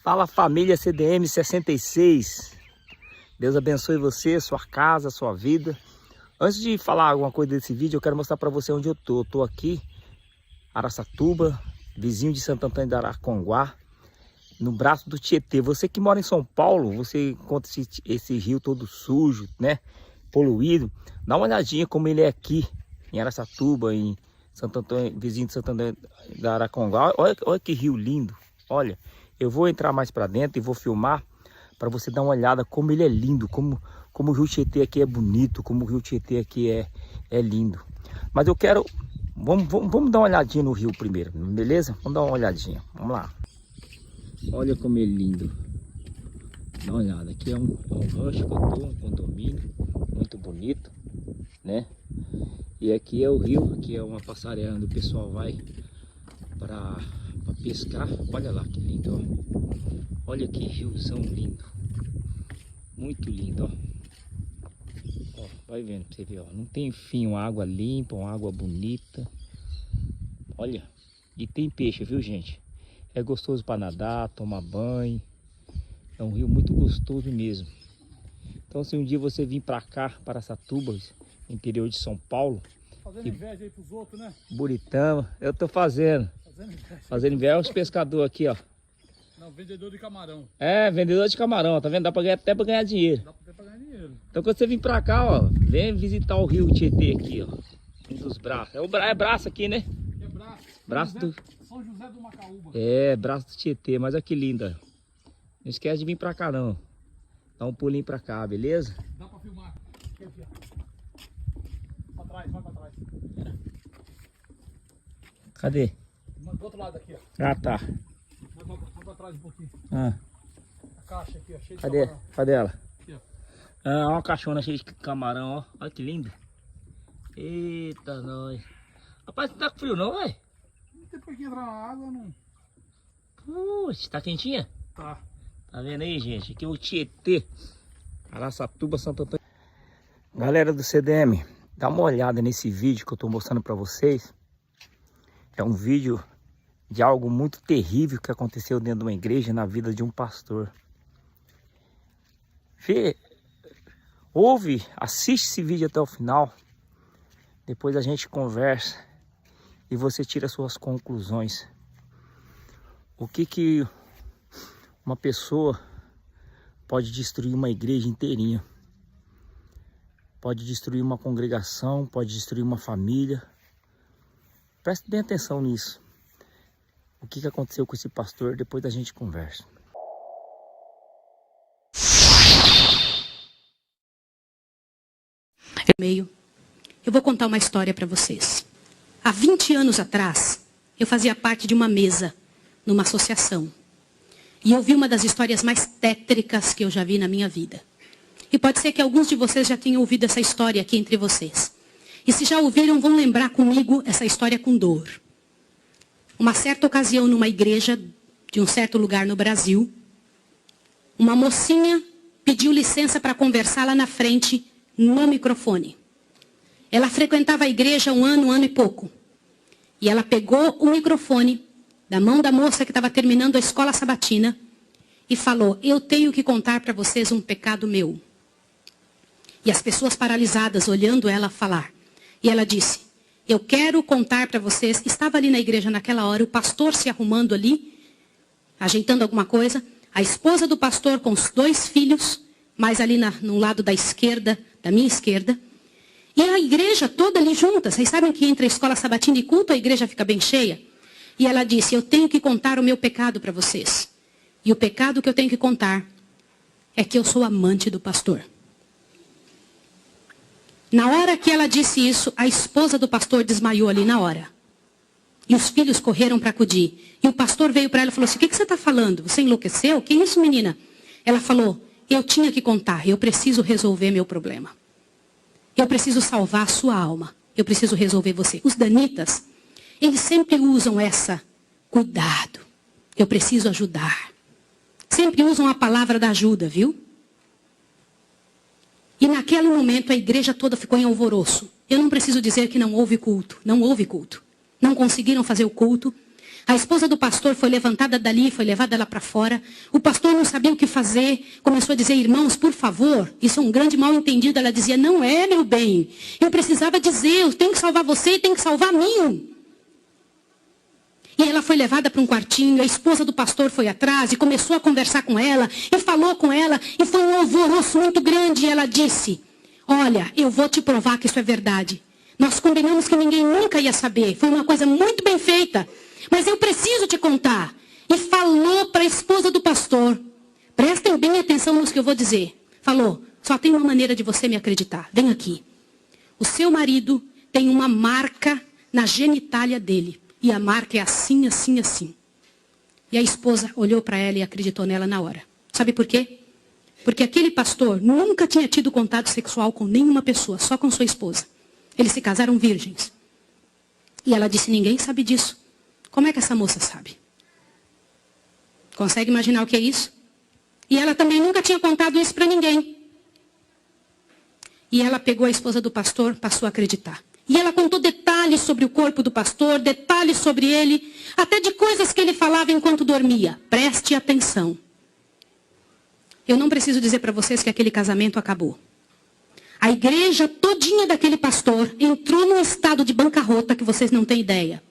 Fala família CDM 66. Deus abençoe você, sua casa, sua vida. Antes de falar alguma coisa desse vídeo, eu quero mostrar para você onde eu tô. Eu tô aqui, Araçatuba, vizinho de Santo Antônio de Araconguá, no braço do Tietê. Você que mora em São Paulo, você encontra esse rio todo sujo, né? Poluído. Dá uma olhadinha como ele é aqui, em Araçatuba, em Santo Antônio, vizinho de Santo Antônio de Araconguá. Olha que rio lindo. Olha, eu vou entrar mais para dentro e vou filmar para você dar uma olhada como ele é lindo, como o rio Tietê aqui é bonito, como o rio Tietê aqui é lindo. Mas eu quero, vamos dar uma olhadinha no rio primeiro, beleza? Vamos dar uma olhadinha, vamos lá. Olha como ele é lindo. Dá uma olhada, aqui é um rancho que eu tô, um condomínio muito bonito, né? E aqui é o rio, aqui é uma passarela onde o pessoal vai para pescar. Olha lá que lindo, ó. Olha que riozão lindo. Muito lindo, ó. Ó, vai vendo pra você ver, ó. Não tem fim, uma água limpa, uma água bonita. Olha, e tem peixe, viu, gente? É gostoso para nadar, tomar banho. É um rio muito gostoso mesmo. Então, se um dia você vir para cá, para Araçatuba, interior de São Paulo, fazendo inveja aí pros outros, né? Buritama, eu tô fazendo. Fazendo inveja aos pescadores aqui, ó. Não, vendedor de camarão. É, vendedor de camarão, tá vendo? Dá pra ganhar, até pra ganhar dinheiro. Dá até pra ganhar dinheiro. Então quando você vir pra cá, ó, vem visitar o rio Tietê aqui, ó. Um dos braços. É braço aqui, né? É braço. Braço do... São José do Macaúba. É, braço do Tietê, mas olha que linda. Não esquece de vir pra cá, não. Dá um pulinho pra cá, beleza? Dá pra filmar. Aqui, ó. Pra trás, vai pra trás. Cadê? Do outro lado aqui, ó. Ah, tá. Vai pra trás um pouquinho. Ah, A caixa aqui, ó, cheia de cadê? camarão. Cadê ela? Aqui, ó. Ah, uma caixona cheia de camarão, ó. Olha que lindo. Eita, nós. Rapaz, não tá com frio não, velho? Depois que entrar na água, não... Puxa, tá quentinha? Tá. Tá vendo aí, gente? Aqui é o Tietê, Araçatuba, Santo Antônio. Galera do CDM, dá uma olhada nesse vídeo que eu tô mostrando pra vocês. É um vídeo de algo muito terrível que aconteceu dentro de uma igreja, na vida de um pastor. Ouve, assiste esse vídeo até o final. Depois a gente conversa e você tira suas conclusões. O que uma pessoa pode destruir uma igreja inteirinha? Pode destruir uma congregação, pode destruir uma família. Preste bem atenção nisso. O que aconteceu com esse pastor, depois a gente conversa. Eu vou contar uma história para vocês. Há 20 anos atrás, eu fazia parte de uma mesa numa associação. E eu vi uma das histórias mais tétricas que eu já vi na minha vida. E pode ser que alguns de vocês já tenham ouvido essa história aqui entre vocês. E se já ouviram, vão lembrar comigo essa história com dor. Uma certa ocasião, numa igreja de um certo lugar no Brasil, uma mocinha pediu licença para conversar lá na frente, no microfone. Ela frequentava a igreja um ano e pouco. E ela pegou o microfone da mão da moça que estava terminando a escola sabatina e falou: eu tenho que contar para vocês um pecado meu. E as pessoas paralisadas olhando ela falar. E ela disse: eu quero contar para vocês. Estava ali na igreja naquela hora, o pastor se arrumando ali, ajeitando alguma coisa, a esposa do pastor com os 2 filhos, mais ali no lado da esquerda, da minha esquerda, e a igreja toda ali junta. Vocês sabem que entre a escola sabatina e culto a igreja fica bem cheia? E ela disse: eu tenho que contar o meu pecado para vocês. E o pecado que eu tenho que contar é que eu sou amante do pastor. Na hora que ela disse isso, a esposa do pastor desmaiou ali na hora. E os filhos correram para acudir. E o pastor veio para ela e falou assim: o que você está falando? Você enlouqueceu? Que isso, menina? Ela falou: eu tinha que contar, eu preciso resolver meu problema. Eu preciso salvar a sua alma. Eu preciso resolver você. Os danitas, eles sempre usam essa: cuidado, eu preciso ajudar. Sempre usam a palavra da ajuda, viu? E naquele momento a igreja toda ficou em alvoroço. Eu não preciso dizer que não houve culto. Não houve culto. Não conseguiram fazer o culto. A esposa do pastor foi levantada dali, foi levada lá para fora. O pastor não sabia o que fazer. Começou a dizer, irmãos, por favor. Isso é um grande mal entendido. Ela dizia, não é, meu bem. Eu precisava dizer, eu tenho que salvar você e tenho que salvar mim. E ela foi levada para um quartinho. A esposa do pastor foi atrás e começou a conversar com ela. E falou com ela. E foi um alvoroço muito grande. E ela disse, olha, eu vou te provar que isso é verdade. Nós combinamos que ninguém nunca ia saber. Foi uma coisa muito bem feita. Mas eu preciso te contar. E falou para a esposa do pastor. Prestem bem atenção no que eu vou dizer. Falou, só tem uma maneira de você me acreditar. Vem aqui. O seu marido tem uma marca na genitália dele. E a marca é assim, assim, assim. E a esposa olhou para ela e acreditou nela na hora. Sabe por quê? Porque aquele pastor nunca tinha tido contato sexual com nenhuma pessoa, só com sua esposa. Eles se casaram virgens. E ela disse, ninguém sabe disso. Como é que essa moça sabe? Consegue imaginar o que é isso? E ela também nunca tinha contado isso para ninguém. E ela pegou a esposa do pastor, passou a acreditar. E ela contou detalhes sobre o corpo do pastor, detalhes sobre ele, até de coisas que ele falava enquanto dormia. Preste atenção. Eu não preciso dizer para vocês que aquele casamento acabou. A igreja todinha daquele pastor entrou num estado de bancarrota que vocês não têm ideia.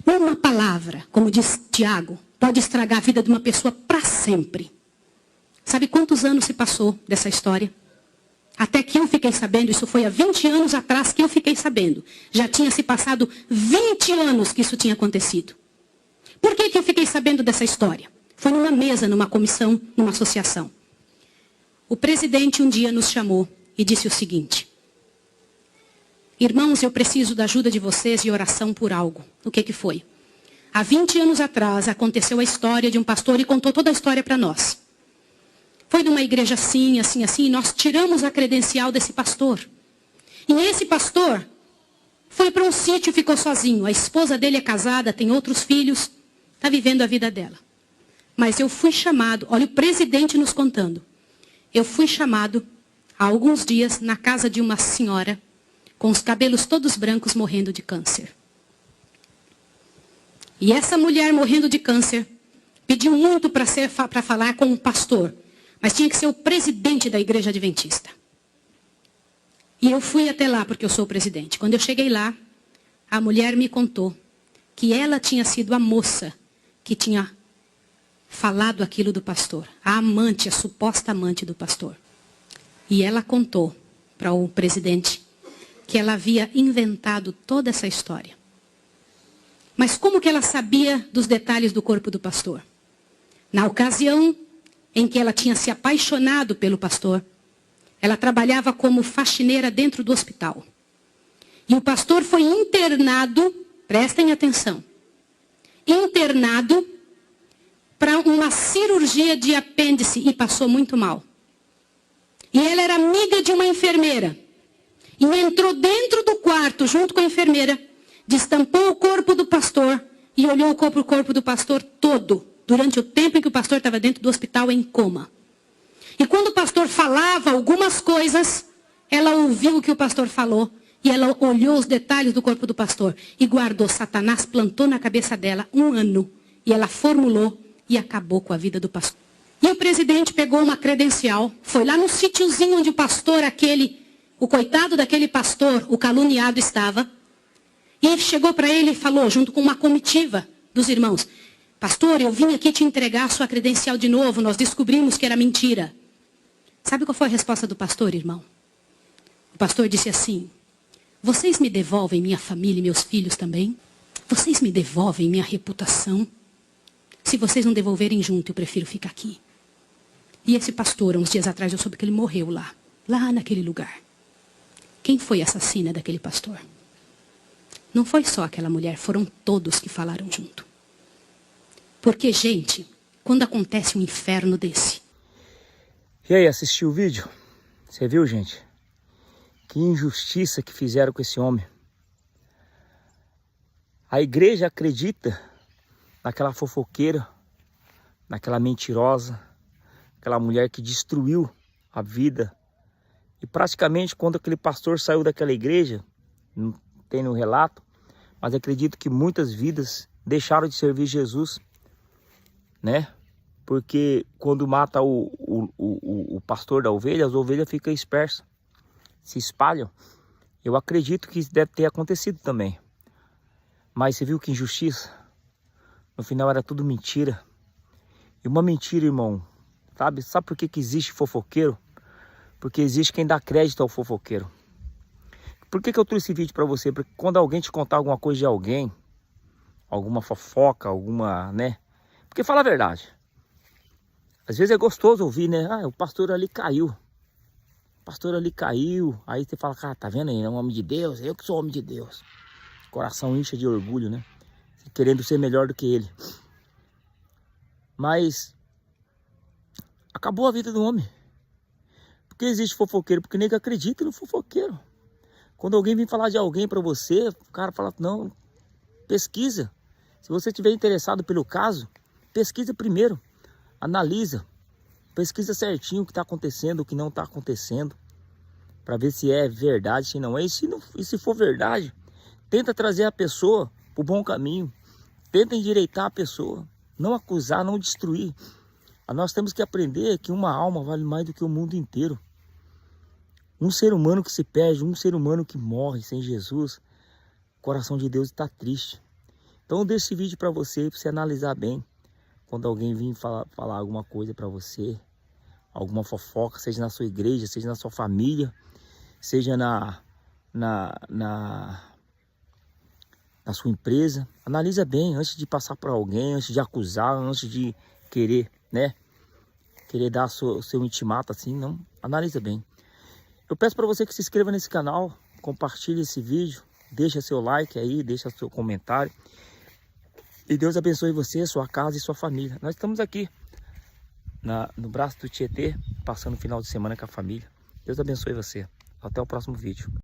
Uma palavra, como diz Tiago, pode estragar a vida de uma pessoa para sempre. Sabe quantos anos se passou dessa história? Até que eu fiquei sabendo, isso foi há 20 anos atrás que eu fiquei sabendo. Já tinha se passado 20 anos que isso tinha acontecido. Por que eu fiquei sabendo dessa história? Foi numa mesa, numa comissão, numa associação. O presidente um dia nos chamou e disse o seguinte. Irmãos, eu preciso da ajuda de vocês e oração por algo. O que foi? Há 20 anos atrás aconteceu a história de um pastor e contou toda a história para nós. Foi numa igreja assim, assim, assim, e nós tiramos a credencial desse pastor. E esse pastor foi para um sítio e ficou sozinho. A esposa dele é casada, tem outros filhos, está vivendo a vida dela. Mas eu fui chamado, olha o presidente nos contando. Eu fui chamado há alguns dias na casa de uma senhora com os cabelos todos brancos morrendo de câncer. E essa mulher morrendo de câncer pediu muito para falar com um pastor, mas tinha que ser o presidente da igreja adventista. E eu fui até lá porque eu sou o presidente. Quando eu cheguei lá, a mulher me contou que ela tinha sido a moça que tinha falado aquilo do pastor. A amante, a suposta amante do pastor. E ela contou para o presidente que ela havia inventado toda essa história. Mas como que ela sabia dos detalhes do corpo do pastor? Na ocasião em que ela tinha se apaixonado pelo pastor, ela trabalhava como faxineira dentro do hospital. E o pastor foi internado, prestem atenção, internado para uma cirurgia de apêndice e passou muito mal. E ela era amiga de uma enfermeira. E entrou dentro do quarto junto com a enfermeira, destampou o corpo do pastor e olhou o corpo do pastor todo, durante o tempo em que o pastor estava dentro do hospital em coma. E quando o pastor falava algumas coisas, ela ouviu o que o pastor falou e ela olhou os detalhes do corpo do pastor e guardou. Satanás plantou na cabeça dela 1 ano e ela formulou e acabou com a vida do pastor. E o presidente pegou uma credencial, foi lá no sítiozinho onde o pastor o coitado daquele pastor, o caluniado estava, e chegou para ele e falou, junto com uma comitiva dos irmãos, pastor, eu vim aqui te entregar a sua credencial de novo, nós descobrimos que era mentira. Sabe qual foi a resposta do pastor, irmão? O pastor disse assim, vocês me devolvem minha família e meus filhos também? Vocês me devolvem minha reputação? Se vocês não devolverem junto, eu prefiro ficar aqui. E esse pastor, uns dias atrás, eu soube que ele morreu lá naquele lugar. Quem foi a assassina daquele pastor? Não foi só aquela mulher, foram todos que falaram junto. Porque, gente, quando acontece um inferno desse... E aí, assistiu o vídeo? Você viu, gente? Que injustiça que fizeram com esse homem. A igreja acredita naquela fofoqueira, naquela mentirosa, aquela mulher que destruiu a vida. E praticamente quando aquele pastor saiu daquela igreja, não tem no relato, mas acredito que muitas vidas deixaram de servir Jesus, né? Porque quando mata o pastor da ovelha, as ovelhas ficam dispersas, se espalham. Eu acredito que isso deve ter acontecido também. Mas você viu que injustiça? No final era tudo mentira. E uma mentira, irmão, sabe por que existe fofoqueiro? Porque existe quem dá crédito ao fofoqueiro. Por que eu trouxe esse vídeo para você? Porque quando alguém te contar alguma coisa de alguém, alguma fofoca, alguma, né? Porque fala a verdade. Às vezes é gostoso ouvir, né? Ah, o pastor ali caiu. O pastor ali caiu. Aí você fala, cara, tá vendo aí? É um homem de Deus. Eu que sou homem de Deus. Coração incha de orgulho, né? Querendo ser melhor do que ele. Mas acabou a vida do homem. Por que existe fofoqueiro? Porque nego acredita no fofoqueiro. Quando alguém vem falar de alguém para você, o cara fala, não, pesquisa. Se você estiver interessado pelo caso, pesquisa primeiro. Analisa. Pesquisa certinho o que está acontecendo, o que não está acontecendo. Para ver se é verdade, se não é. E se for verdade, tenta trazer a pessoa para o bom caminho. Tenta endireitar a pessoa. Não acusar, não destruir. Nós temos que aprender que uma alma vale mais do que o mundo inteiro. Um ser humano que se perde, um ser humano que morre sem Jesus, o coração de Deus está triste. Então eu deixo esse vídeo para você analisar bem. Quando alguém vir falar alguma coisa para você, alguma fofoca, seja na sua igreja, seja na sua família, seja na sua empresa, analisa bem antes de passar para alguém, antes de acusar, antes de querer, né? Querer dar seu intimato assim, não. Analisa bem. Eu peço para você que se inscreva nesse canal, compartilhe esse vídeo, deixa seu like aí, deixa seu comentário. E Deus abençoe você, sua casa e sua família. Nós estamos aqui no braço do Tietê, passando o final de semana com a família. Deus abençoe você. Até o próximo vídeo.